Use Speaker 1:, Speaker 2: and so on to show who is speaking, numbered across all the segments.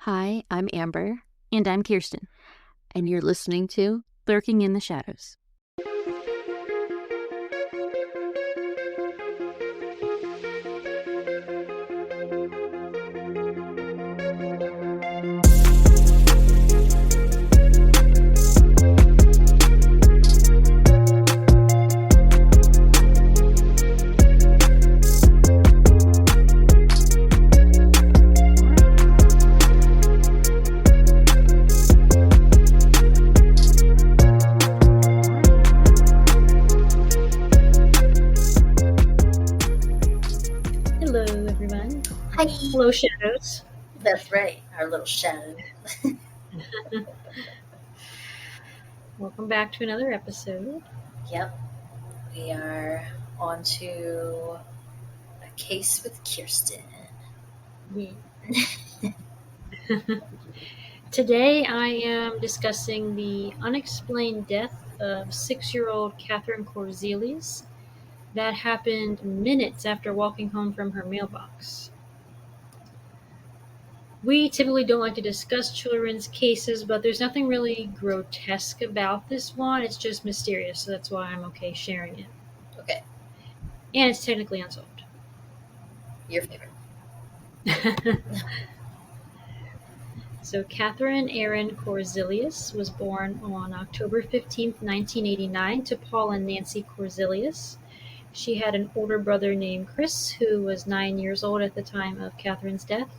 Speaker 1: Hi, I'm Amber,
Speaker 2: And I'm Kirsten.
Speaker 1: and you're listening to
Speaker 2: Lurking in the Shadows. Hello, everyone.
Speaker 3: Hi.
Speaker 2: Hello, Shadows.
Speaker 3: That's right, our little shadow.
Speaker 2: Welcome back to another episode.
Speaker 3: Yep, we are on to a case with Kirsten.
Speaker 2: Today I am discussing the unexplained death of 6-year-old Katherine Korzilius that happened minutes after walking home from her mailbox. We typically don't like to discuss children's cases, but there's nothing really grotesque about this one. It's just mysterious, so that's why I'm okay sharing it.
Speaker 3: Okay,
Speaker 2: And it's technically unsolved.
Speaker 3: your favorite.
Speaker 2: So Katherine Erin Korzilius was born on October 15th, 1989 to Paul and Nancy Korzilius. She had an older brother named Chris, who was 9 years old at the time of Katherine's death.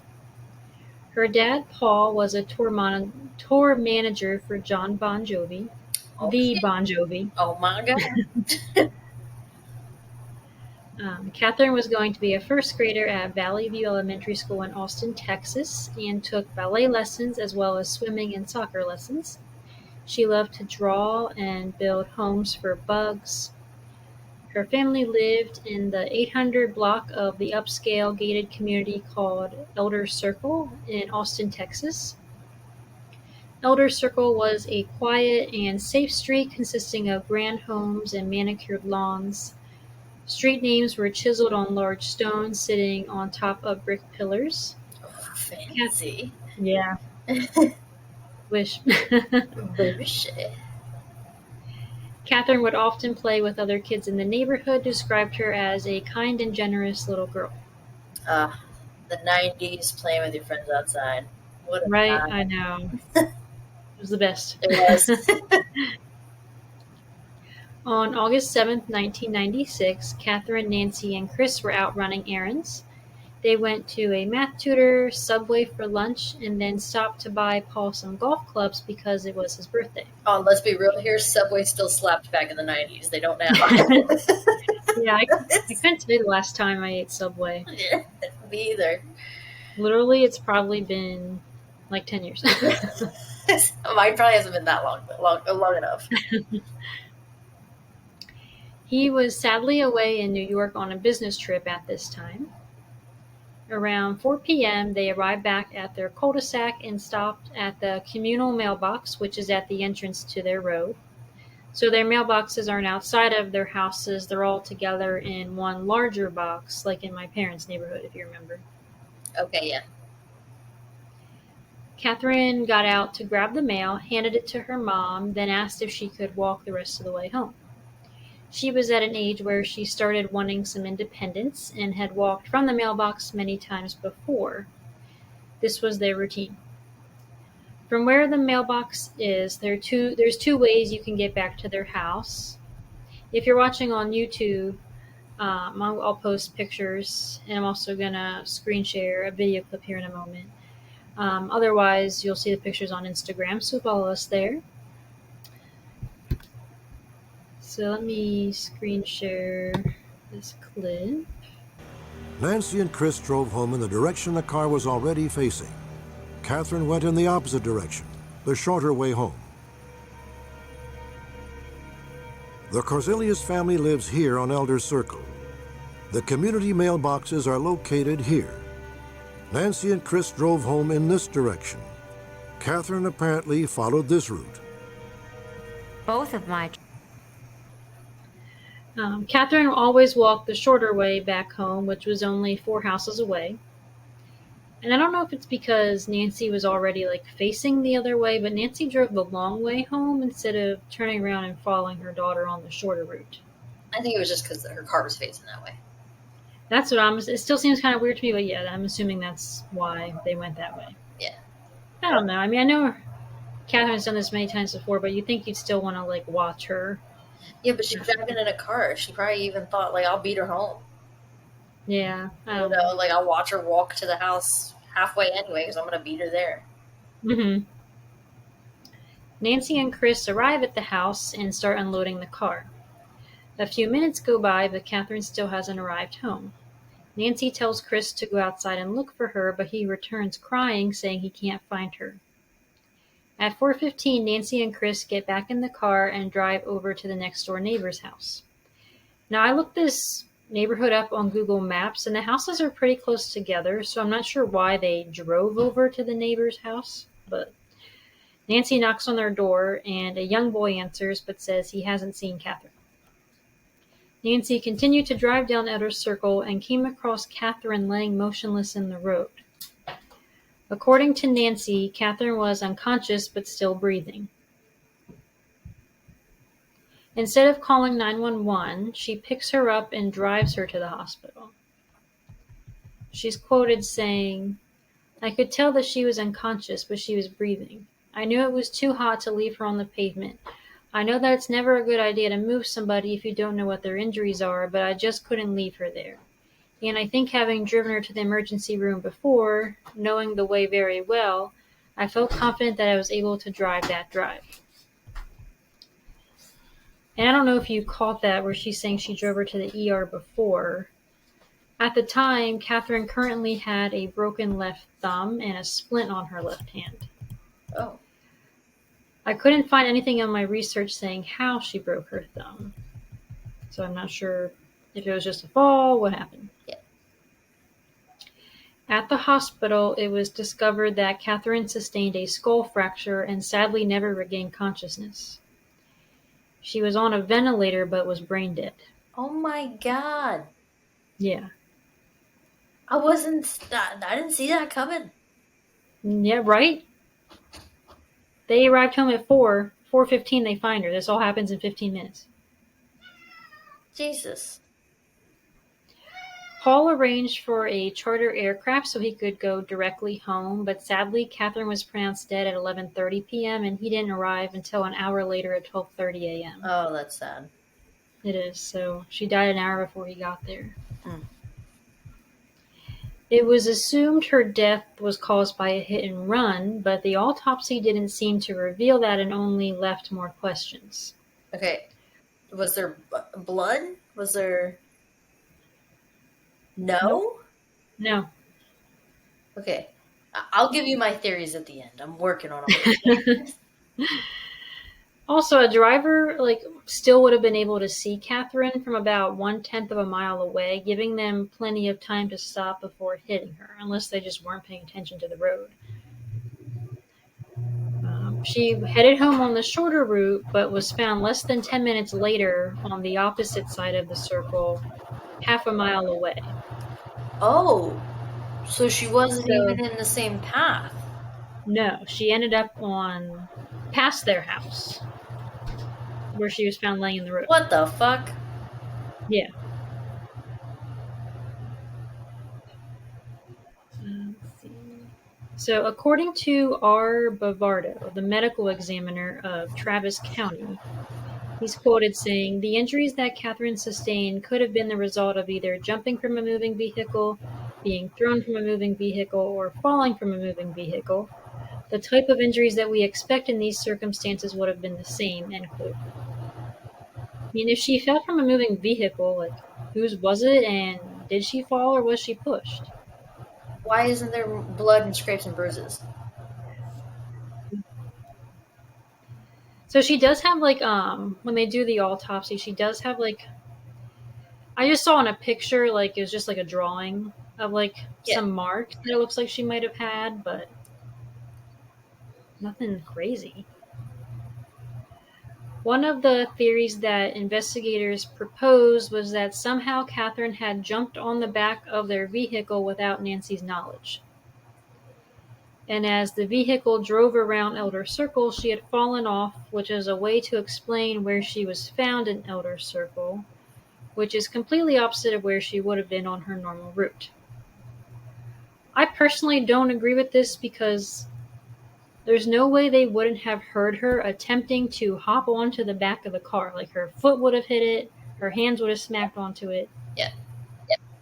Speaker 2: Her dad, Paul, was a tour manager for John Bon Jovi, the
Speaker 3: Okay.
Speaker 2: Bon Jovi.
Speaker 3: Oh my god.
Speaker 2: Katherine was going to be a first grader at Valley View Elementary School in Austin, Texas, and took ballet lessons as well as swimming and soccer lessons. She loved to draw and build homes for bugs. Her family lived in the 800 block of the upscale gated community called Elder Circle in Austin, Texas. Elder Circle was a quiet and safe street consisting of grand homes and manicured lawns. Street names were chiseled on large stones sitting on top of brick pillars.
Speaker 3: Oh, fancy.
Speaker 2: Yeah. Wish.
Speaker 3: Bullshit.
Speaker 2: Katherine would often play with other kids in the neighborhood, described her as a kind and generous little girl.
Speaker 3: The 90s playing with your friends outside. What a
Speaker 2: Right?
Speaker 3: time.
Speaker 2: I know. It was the best.
Speaker 3: It was.
Speaker 2: On August 7th, 1996, Katherine, Nancy, and Chris were out running errands. They went to a math tutor, Subway for lunch, and then stopped to buy Paul some golf clubs because it was his birthday.
Speaker 3: Oh, let's be real here. Subway still slapped back in the 90s. They don't now.
Speaker 2: Yeah, I couldn't tell you the last time I ate Subway.
Speaker 3: Yeah, me either.
Speaker 2: Literally, it's probably been like 10 years.
Speaker 3: Mine probably hasn't been that long enough.
Speaker 2: He was sadly away in New York on a business trip at this time. Around 4 p.m., they arrived back at their cul-de-sac and stopped at the communal mailbox, which is at the entrance to their road. So their mailboxes aren't outside of their houses. They're all together in one larger box, like in my parents' neighborhood, if you remember.
Speaker 3: Okay, yeah.
Speaker 2: Katherine got out to grab the mail, handed it to her mom, then asked if she could walk the rest of the way home. She was at an age where she started wanting some independence and had walked from the mailbox many times before. This was their routine. From where the mailbox is, there's two ways you can get back to their house. If you're watching on YouTube, I'll post pictures, and I'm also going to screen share a video clip here in a moment. Otherwise, you'll see the pictures on Instagram, so follow us there. So let me screen share this clip.
Speaker 4: Nancy and Chris drove home in the direction the car was already facing. Katherine went in the opposite direction, the shorter way home. The Korzilius family lives here on Elder Circle. The community mailboxes are located here. Nancy and Chris drove home in this direction. Katherine apparently followed this route.
Speaker 5: Both of my
Speaker 2: Katherine always walked the shorter way back home, which was only 4 houses away. And I don't know if it's because Nancy was already like facing the other way, but Nancy drove the long way home instead of turning around and following her daughter on the shorter route.
Speaker 3: I think it was just because her car was facing that way.
Speaker 2: That's what it still seems kind of weird to me, but yeah, I'm assuming that's why they went that way.
Speaker 3: Yeah.
Speaker 2: I don't know. I mean, I know Catherine's done this many times before, but you'd think you'd still want to like watch her.
Speaker 3: Yeah, but she's driving in a car. She probably even thought, like, I'll beat her home.
Speaker 2: Yeah, I
Speaker 3: You
Speaker 2: don't
Speaker 3: know, like, I'll watch her walk to the house halfway anyway because I'm going to beat her there.
Speaker 2: Mm-hmm. Nancy and Chris arrive at the house and start unloading the car. A few minutes go by, but Catherine still hasn't arrived home. Nancy tells Chris to go outside and look for her, but he returns crying, saying he can't find her. At 4:15, Nancy and Chris get back in the car and drive over to the next door neighbor's house. Now, I looked this neighborhood up on Google Maps, and the houses are pretty close together, so I'm not sure why they drove over to the neighbor's house, but Nancy knocks on their door, and a young boy answers but says he hasn't seen Catherine. Nancy continued to drive down Elder Circle and came across Catherine laying motionless in the road. According to Nancy, Catherine was unconscious but still breathing. Instead of calling 911, she picks her up and drives her to the hospital. She's quoted saying, "I could tell that she was unconscious, but she was breathing. I knew it was too hot to leave her on the pavement. I know that it's never a good idea to move somebody if you don't know what their injuries are, but I just couldn't leave her there. And I think having driven her to the emergency room before, knowing the way very well, I felt confident that I was able to drive that drive." And I don't know if you caught that where she's saying she drove her to the ER before. At the time, Catherine currently had a broken left thumb and a splint on her left hand.
Speaker 3: Oh.
Speaker 2: I couldn't find anything in my research saying how she broke her thumb. So I'm not sure if it was just a fall, what happened.
Speaker 3: Yeah.
Speaker 2: At the hospital, it was discovered that Catherine sustained a skull fracture and sadly never regained consciousness. She was on a ventilator but was brain dead.
Speaker 3: Oh my God.
Speaker 2: Yeah.
Speaker 3: I didn't see that coming.
Speaker 2: Yeah, right? They arrived home at 4:15 they find her. This all happens in 15 minutes.
Speaker 3: Jesus.
Speaker 2: Paul arranged for a charter aircraft so he could go directly home, but sadly, Catherine was pronounced dead at 11:30 p.m., and he didn't arrive until an hour later at 12:30 a.m.
Speaker 3: Oh, that's sad.
Speaker 2: It is, so she died an hour before he got there.
Speaker 3: Hmm.
Speaker 2: It was assumed her death was caused by a hit and run, but the autopsy didn't seem to reveal that and only left more questions.
Speaker 3: Okay. Was there blood? Was there... No?
Speaker 2: No.
Speaker 3: Okay. I'll give you my theories at the end. I'm working on it.
Speaker 2: Also, a driver still would have been able to see Catherine from about 1/10 of a mile away, giving them plenty of time to stop before hitting her, unless they just weren't paying attention to the road. She headed home on the shorter route, but was found less than 10 minutes later on the opposite side of the circle, half a mile away.
Speaker 3: Oh, so she wasn't even in the same path.
Speaker 2: No, she ended up on past their house, where she was found laying in the road.
Speaker 3: What the fuck?
Speaker 2: Yeah. Let's see. So, according to R. Bavardo, the medical examiner of Travis County, he's quoted saying, "The injuries that Catherine sustained could have been the result of either jumping from a moving vehicle, being thrown from a moving vehicle, or falling from a moving vehicle. The type of injuries that we expect in these circumstances would have been the same," end quote. I mean, if she fell from a moving vehicle, whose was it, and did she fall or was she pushed?
Speaker 3: Why isn't there blood and scrapes and bruises?
Speaker 2: So she does have when they do the autopsy, she does have I just saw in a picture it was just a drawing of some marks that it looks like she might have had, but nothing crazy. One of the theories that investigators proposed was that somehow Catherine had jumped on the back of their vehicle without Nancy's knowledge. And as the vehicle drove around Elder Circle, she had fallen off, which is a way to explain where she was found in Elder Circle, which is completely opposite of where she would have been on her normal route. I personally don't agree with this because there's no way they wouldn't have heard her attempting to hop onto the back of the car. Like, her foot would have hit it, her hands would have smacked onto it.
Speaker 3: Yeah.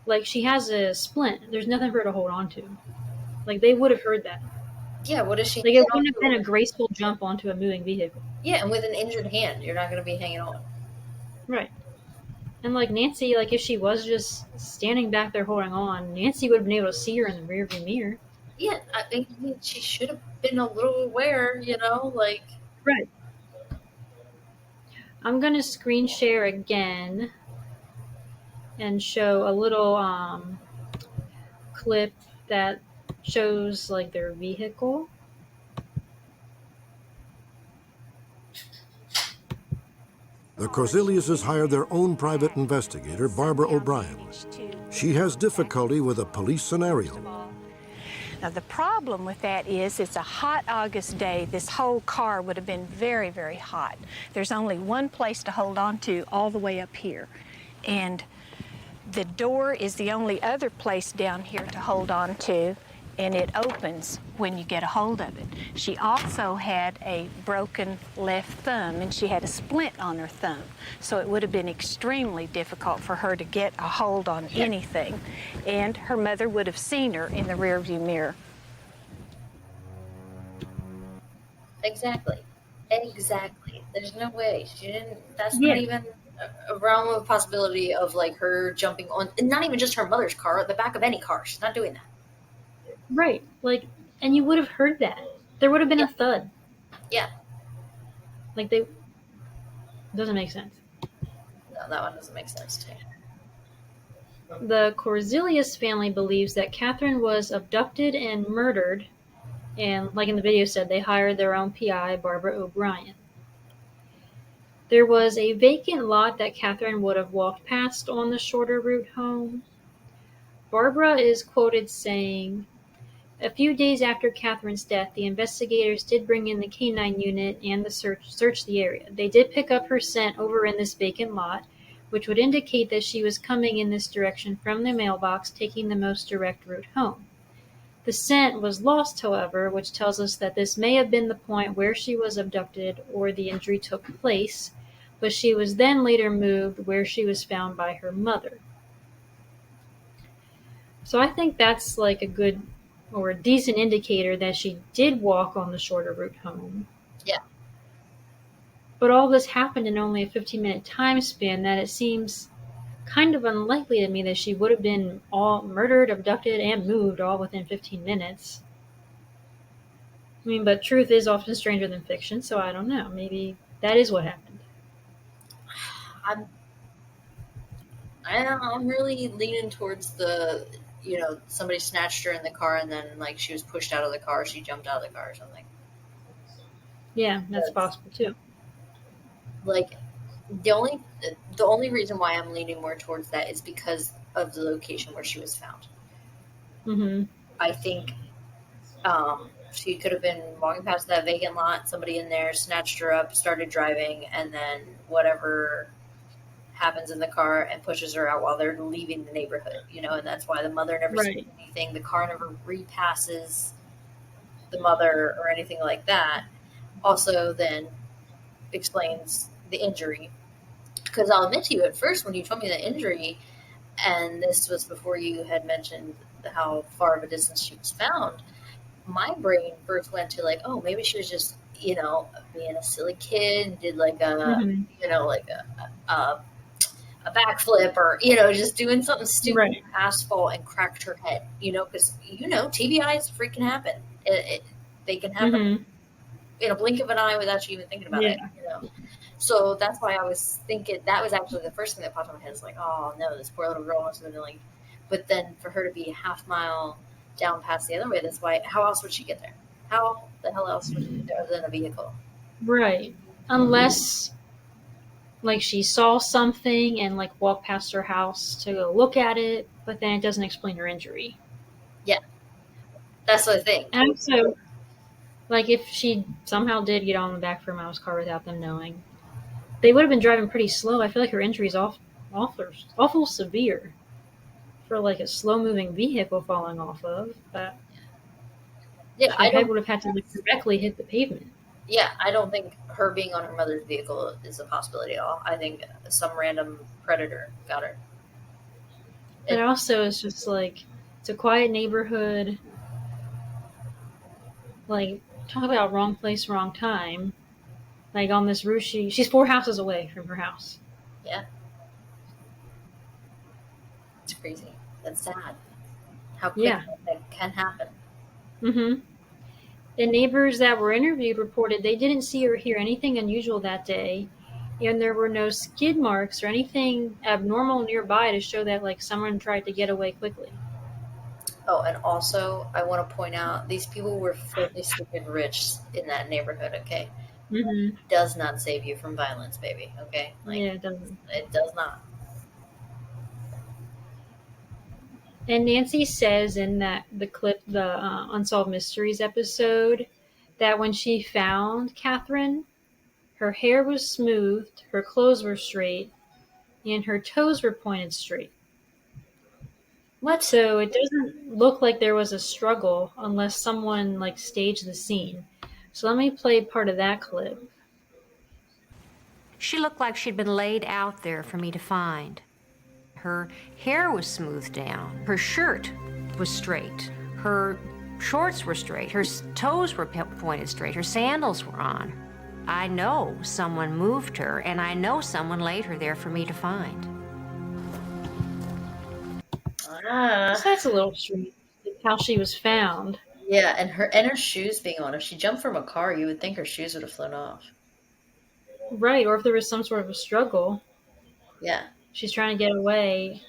Speaker 2: Like, she has a splint. There's nothing for her to hold on to. Like, they would have heard that.
Speaker 3: Yeah, what is she?
Speaker 2: Like, it wouldn't have been a graceful jump onto a moving vehicle.
Speaker 3: Yeah, and with an injured hand, you're not going to be hanging on.
Speaker 2: Right. And, like, Nancy, like, if she was just standing back there holding on, Nancy would have been able to see her in the rearview mirror.
Speaker 3: Yeah, I mean, she should have been a little aware, you know, like...
Speaker 2: Right. I'm going to screen share again and show a little clip that shows, like, their vehicle.
Speaker 4: The Korziliuses hired their own private investigator, Barbara O'Brien. She has difficulty with a police scenario.
Speaker 6: Now, the problem with that is it's a hot August day. This whole car would have been very, very hot. There's only one place to hold on to all the way up here. And the door is the only other place down here to hold on to, and it opens when you get a hold of it. She also had a broken left thumb, and she had a splint on her thumb. So it would have been extremely difficult for her to get a hold on anything. And her mother would have seen her in the rearview mirror.
Speaker 3: Exactly. There's no way. She didn't... That's not even a realm of possibility of, like, her jumping on... Not even just her mother's car, the back of any car. She's not doing that.
Speaker 2: Right. Like, and you would have heard that. There would have been a thud.
Speaker 3: Yeah.
Speaker 2: Like, they... Doesn't make sense.
Speaker 3: No, that one doesn't make sense to me.
Speaker 2: The Korzilius family believes that Katherine was abducted and murdered, and, like in the video said, they hired their own PI, Barbara O'Brien. There was a vacant lot that Katherine would have walked past on the shorter route home. Barbara is quoted saying, "A few days after Katherine's death, the investigators did bring in the canine unit and the search the area. They did pick up her scent over in this vacant lot, which would indicate that she was coming in this direction from the mailbox, taking the most direct route home. The scent was lost, however, which tells us that this may have been the point where she was abducted or the injury took place, but she was then later moved where she was found by her mother." So I think that's like a good or a decent indicator that she did walk on the shorter route home.
Speaker 3: Yeah.
Speaker 2: But all this happened in only a 15-minute time span that it seems kind of unlikely to me that she would have been all murdered, abducted, and moved all within 15 minutes. I mean, but truth is often stranger than fiction, so I don't know. Maybe that is what happened.
Speaker 3: I'm really leaning towards the, you know, somebody snatched her in the car and then, like, she was pushed out of the car, she jumped out of the car or something.
Speaker 2: Yeah, that's possible too.
Speaker 3: Like, the only reason why I'm leaning more towards that is because of the location where she was found.
Speaker 2: Mm-hmm.
Speaker 3: I think she could have been walking past that vacant lot, somebody in there snatched her up, started driving, and then whatever happens in the car and pushes her out while they're leaving the neighborhood, you know, and that's why the mother never sees anything. The car never repasses the mother or anything like that. Also then explains the injury. Because I'll admit to you, at first when you told me the injury, and this was before you had mentioned how far of a distance she was found, my brain first went to like, oh, maybe she was just, you know, being a silly kid and did like a, you know, like a backflip or, you know, just doing something stupid, asphalt, and cracked her head, you know, because, you know, TBIs freaking happen. They can happen in a blink of an eye without you even thinking about it, you know. So that's why I was thinking, that was actually the first thing that popped in my head. Is like, oh no, this poor little girl must have been like, but then for her to be a half mile down past the other way, that's why, how else would she get there? How the hell else would she get there other than a vehicle?
Speaker 2: Right. Unless, like, she saw something and, like, walked past her house to go look at it, but then it doesn't explain her injury.
Speaker 3: Yeah. That's the thing.
Speaker 2: And also, like, if she somehow did get on the back of her mom's car without them knowing, they would have been driving pretty slow. I feel like her injury is awful severe for like a slow moving vehicle falling off of. But
Speaker 3: Yeah,
Speaker 2: her head would have had to like directly hit the pavement.
Speaker 3: I don't think her being on her mother's vehicle is a possibility at all. I think some random predator got her.
Speaker 2: But also, it's just like it's a quiet neighborhood. Like, talk about wrong place, wrong time. Like on this roof, she's 4 houses away from her house.
Speaker 3: Yeah. It's crazy. That's sad. How quick that can happen.
Speaker 2: Mm-hmm. The neighbors that were interviewed reported they didn't see or hear anything unusual that day, and there were no skid marks or anything abnormal nearby to show that like someone tried to get away quickly.
Speaker 3: Oh, and also I want to point out these people were filthy, stupid rich in that neighborhood. Okay,
Speaker 2: Mm-hmm.
Speaker 3: does not save you from violence, baby. Okay, like
Speaker 2: Yeah, it doesn't.
Speaker 3: it does not.
Speaker 2: And Nancy says in the clip, the Unsolved Mysteries episode, that when she found Katherine, her hair was smoothed, her clothes were straight, and her toes were pointed straight.
Speaker 3: What?
Speaker 2: So it doesn't look like there was a struggle unless someone like staged the scene. So let me play part of that clip.
Speaker 5: She looked like she'd been laid out there for me to find. Her hair was smoothed down. Her shirt was straight. Her shorts were straight. Her toes were pointed straight. Her sandals were on. I know someone moved her, and I know someone laid her there for me to find.
Speaker 2: So that's a little strange, how she was found.
Speaker 3: Yeah, and her shoes being on. If she jumped from a car, you would think her shoes would have flown off.
Speaker 2: Right, or if there was some sort of a struggle.
Speaker 3: Yeah.
Speaker 2: She's trying to get away.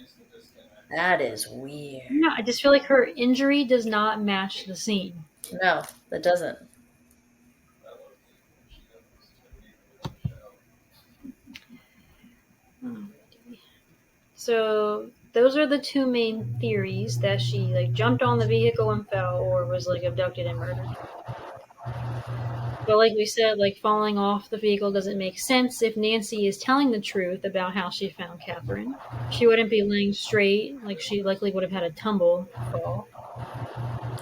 Speaker 3: That is weird.
Speaker 2: No, I just feel like her injury does not match the scene.
Speaker 3: No, that doesn't.
Speaker 2: So those are the two main theories, that she like jumped on the vehicle and fell, or was like abducted and murdered. But like we said, like falling off the vehicle doesn't make sense if Nancy is telling the truth about how she found Katherine. She wouldn't be laying straight, like she likely would have had a tumble fall.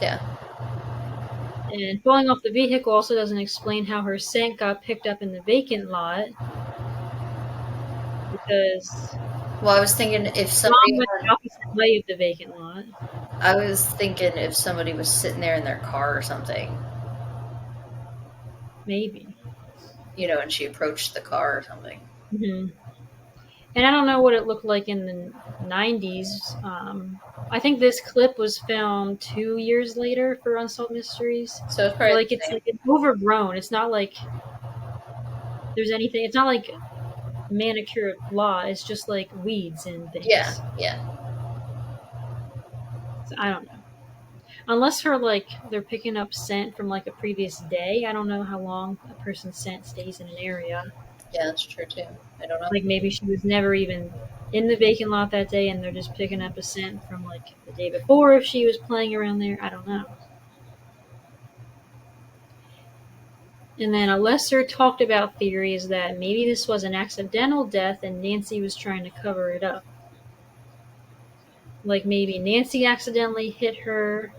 Speaker 3: Yeah.
Speaker 2: And falling off the vehicle also doesn't explain how her scent got picked up in the vacant lot. Because
Speaker 3: Well, I was thinking if somebody
Speaker 2: went the opposite way of the vacant lot.
Speaker 3: I was thinking if somebody was sitting there in their car or something.
Speaker 2: Maybe.
Speaker 3: You know, and she approached the car or something.
Speaker 2: Mm-hmm. And I don't know what it looked like in the 90s. I think this clip was filmed 2 years later for Unsolved Mysteries.
Speaker 3: So it's probably
Speaker 2: like it's overgrown. It's not like there's anything. It's not like manicured law. It's just like weeds and things.
Speaker 3: Yeah.
Speaker 2: So I don't know. Unless they're picking up scent from like a previous day. I don't know how long a person's scent stays in an area.
Speaker 3: Yeah, that's true too. I don't know.
Speaker 2: Like maybe she was never even in the vacant lot that day, and they're just picking up a scent from like the day before if she was playing around there. I don't know. And then a lesser talked about theory is that maybe this was an accidental death and Nancy was trying to cover it up. Like maybe Nancy accidentally hit her,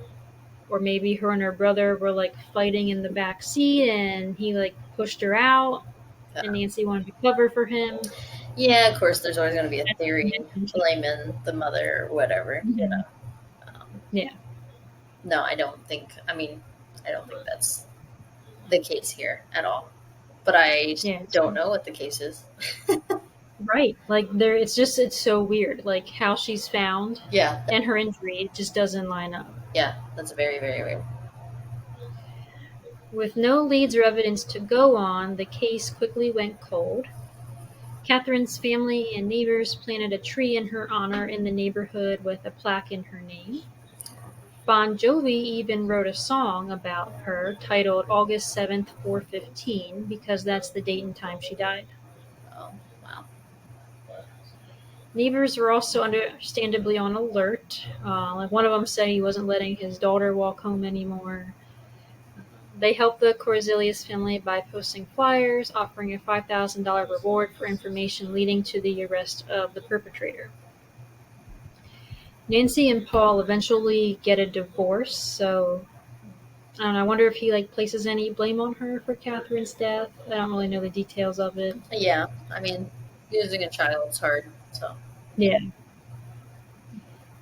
Speaker 2: or maybe her and her brother were like fighting in the back seat and he like pushed her out and Nancy wanted to cover for him.
Speaker 3: Yeah, of course, there's always going to be a theory blaming the mother or whatever, you know.
Speaker 2: Yeah.
Speaker 3: No, I don't think that's the case here at all. But I don't know what the case is.
Speaker 2: Right. Like it's so weird. Like how she's found.
Speaker 3: Yeah.
Speaker 2: And her injury, it just doesn't line up.
Speaker 3: Yeah, that's very, very weird.
Speaker 2: With no leads or evidence to go on, the case quickly went cold. Katherine's family and neighbors planted a tree in her honor in the neighborhood with a plaque in her name. Bon Jovi even wrote a song about her titled August 7th, 415, because that's the date and time she died.
Speaker 3: Oh, wow.
Speaker 2: Neighbors were also understandably on alert. Like one of them said he wasn't letting his daughter walk home anymore. They helped the Korzilius family by posting flyers offering a $5,000 reward for information leading to the arrest of the perpetrator. Nancy and Paul eventually get a divorce, so I don't know. I wonder if he places any blame on her for Catherine's death. I don't really know the details of it.
Speaker 3: Yeah, I mean, losing a child's hard, so.
Speaker 2: Yeah.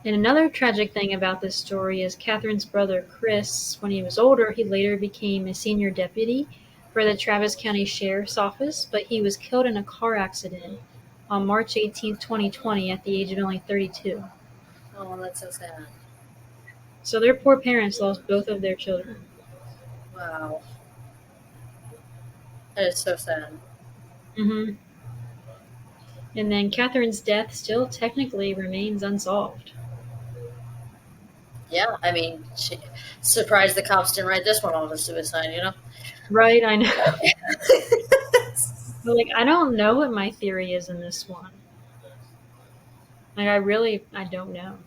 Speaker 2: And another tragic thing about this story is Catherine's brother Chris, when he was older, he later became a senior deputy for the Travis County Sheriff's Office, but he was killed in a car accident on March 18th, 2020 at the age of only 32.
Speaker 3: Oh, that's so sad.
Speaker 2: So their poor parents lost both of their children.
Speaker 3: Wow. That is so sad.
Speaker 2: Mm-hmm. And then Catherine's death still technically remains unsolved.
Speaker 3: Yeah, I mean, surprised the cops didn't write this one off as suicide, you know?
Speaker 2: Right, I know. But, I don't know what my theory is in this one. I don't know.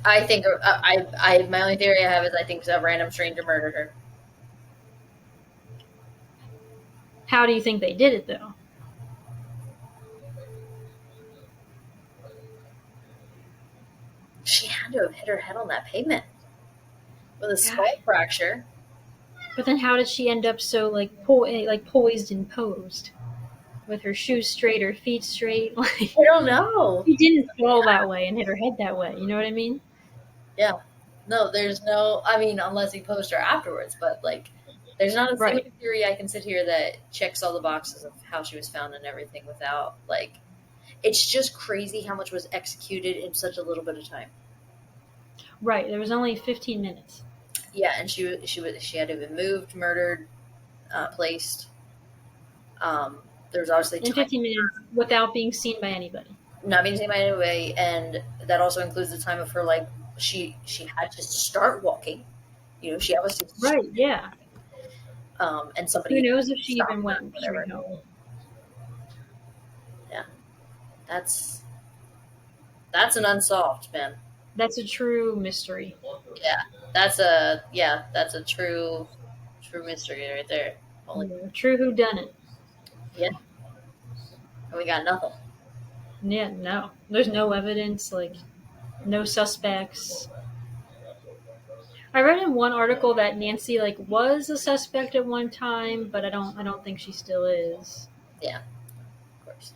Speaker 3: I think, my only theory I have is I think a random stranger murdered her.
Speaker 2: How do you think they did it, though?
Speaker 3: She had to have hit her head on that pavement with a skull fracture.
Speaker 2: But then how did she end up so, poised and posed? With her shoes straight, her feet straight?
Speaker 3: I don't know.
Speaker 2: She didn't fall that way and hit her head that way. You know what I mean?
Speaker 3: Yeah. No, there's no, I mean, unless he posed her afterwards, but, there's not a single theory I can sit here that checks all the boxes of how she was found and everything without, it's just crazy how much was executed in such a little bit of time.
Speaker 2: Right. There was only 15 minutes.
Speaker 3: Yeah, and she had to have been moved, murdered, placed. There was obviously
Speaker 2: in 15 minutes without being seen by anybody.
Speaker 3: Not being seen by anybody, and that also includes the time of her she had to start walking. You know, she obviously
Speaker 2: right. Yeah.
Speaker 3: And somebody
Speaker 2: who knows if she even went straight home.
Speaker 3: Yeah, that's an unsolved, man.
Speaker 2: That's a true mystery.
Speaker 3: Yeah, that's a true mystery right there.
Speaker 2: True whodunit.
Speaker 3: Yeah, and we got nothing.
Speaker 2: Yeah, no. There's no evidence, no suspects. I read in one article that Nancy was a suspect at one time, but I don't think she still is.
Speaker 3: Yeah, of course.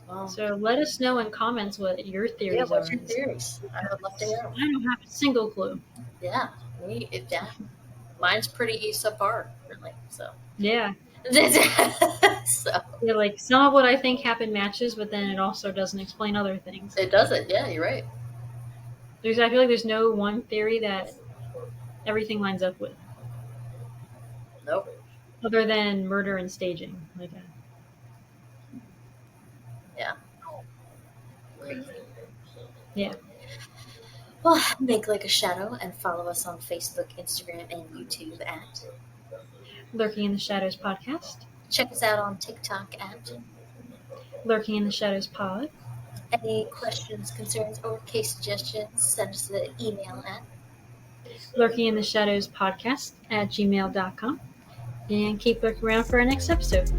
Speaker 3: Well,
Speaker 2: so let us know in comments what your theories are.
Speaker 3: Yeah, what's your theories? I would love to hear them.
Speaker 2: I don't have a single clue.
Speaker 3: Yeah, mine's pretty subpar, really. So
Speaker 2: yeah.
Speaker 3: So
Speaker 2: yeah, some of what I think happened matches, but then it also doesn't explain other things.
Speaker 3: It doesn't. Yeah, you're right.
Speaker 2: I feel like there's no one theory that everything lines up with.
Speaker 3: Nope.
Speaker 2: Other than murder and staging,
Speaker 3: Yeah. Crazy.
Speaker 2: Yeah.
Speaker 3: Well, make a shadow and follow us on Facebook, Instagram, and YouTube at
Speaker 2: Lurking in the Shadows Podcast.
Speaker 3: Check us out on TikTok at
Speaker 2: Lurking in the Shadows Pod.
Speaker 3: Any questions, concerns, or case suggestions, send us an email at
Speaker 2: lurkingintheshadowspodcast@gmail.com. And keep looking around for our next episode.